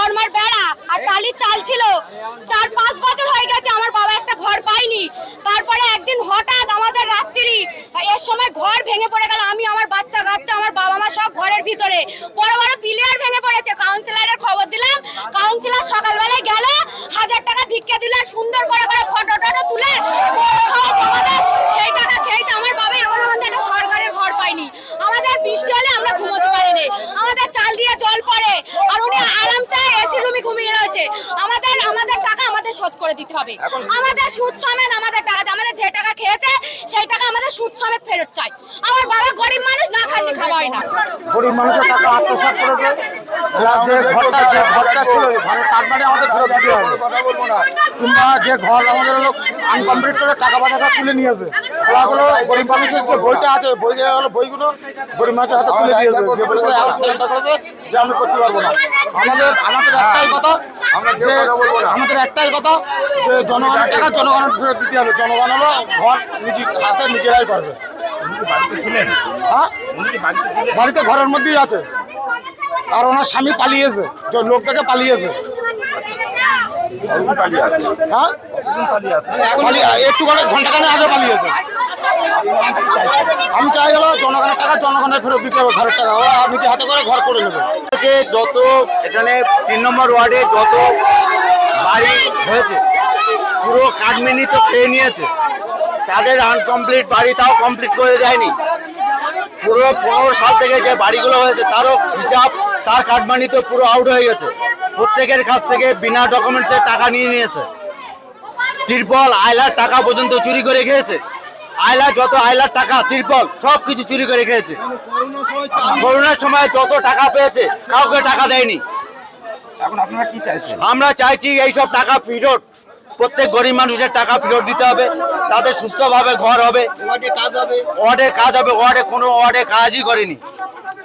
Normal বেড়া আর টালির চাল ছিল। 4-5 বছর হয়ে গেছে আমার বাবা একটা ঘর পায়নি। তারপরে একদিন হঠাৎ আমাদের রাত্রি এর সময় ঘর ভেঙে পড়ে গেল। আমি আমার বাচ্চা কাচ্চা আমার বাবা মা সব ঘরের ভিতরে, বড় বড় পিলিয়ার ভেঙে পড়েছে। কাউন্সিলরের খবর দিলাম, কাউন্সিলর সকালবেলায় গেল, 1000 টাকা ভিক্ষা দিল, সুন্দর করে ফটো টটো তুলে সব আমাদের সেই টাকা খেয়েছে। আমার বাবা এমন আমাদের একটা সরকারের ঘর পায়নি। আমাদের বৃষ্টি হলে আমরা ঘুমোতে পারি না, আমাদের চাল দিয়ে জল পড়ে, আর উনি আরামসে এসি রুমে ঘুমিয়ে রয়েছে। আমাদের টাকা আমাদের শোধ করে দিতে হবে, আমাদের সুদ সমেত আমাদের টাকা, আমাদের যে টাকা খেয়েছে সেই টাকা আমাদের সুদ সমেত ফেরত চাই। আমার বাবা গরিব মানুষ, না খালি খাওয়া হয় না। গরিব মানুষের টাকা আত্মসাৎ করেছে, যে ঘরটা ছিল ঘরের কাঠ মানে আমাদের ফেরত দিতে হবে, কিংবা যে ঘর আমাদের হলো আনকমপ্লিট করে টাকা পয়সা সব তুলে নিয়েছে। প্লাস হলো গরিব মানুষের যে বইটা আছে বইগুলো গরিব মানুষের হাতে তুলে দিয়েছে, করেছে যে আমি করতে পারবো না। আমাদের একটাই কথা যে জনগণের টাকা জনগণের ফেরত দিতে হবে। জনগণ হলো ঘর নিজের হাতে নিজেরাই পারবে। হ্যাঁ, বাড়িতে ঘরের মধ্যেই আছে, আর ওনার স্বামী পালিয়েছে, লোক থেকে পালিয়েছে। হ্যাঁ, একটু করে ঘন্টাখানে আগে পালিয়েছে। আমি চাই হলো জনগণের টাকা জনগণের ফেরত দিতে হবে, ঘরের টাকা ওরা নিজে হাতে করে ঘর করে নেবে। যত এখানে 3 নম্বর ওয়ার্ডে যত বাড়ি হয়েছে পুরো কাঠমিনি তো খেয়ে নিয়েছে। তাদের আনকমপ্লিট বাড়ি তাও কমপ্লিট করে দেয়নি। পুরো 15 সাল থেকে যে বাড়িগুলো হয়েছে তারও হিসাব, তার কাঠমানি তো পুরো আউট হয়ে গেছে। প্রত্যেকের কাছ থেকে বিনা ডকুমেন্টসের টাকা নিয়ে নিয়েছে। তিরপল আয়লার টাকা পর্যন্ত চুরি করে খেয়েছে। যত আয়লার টাকা তিরপল সব কিছু চুরি করে খেয়েছে। করোনার সময় যত টাকা পেয়েছে কাউকে টাকা দেয়নি। এখন আপনারা কি চাইছেন? আমরা চাইছি এইসব টাকা ফেরত, প্রত্যেক গরিব মানুষের টাকা ফেরত দিতে হবে, তাদের সুস্থভাবে ঘর হবে, ওয়ার্ডে কাজ হবে। ওয়ার্ডে কোনো ওয়ার্ডে কাজই করেনি।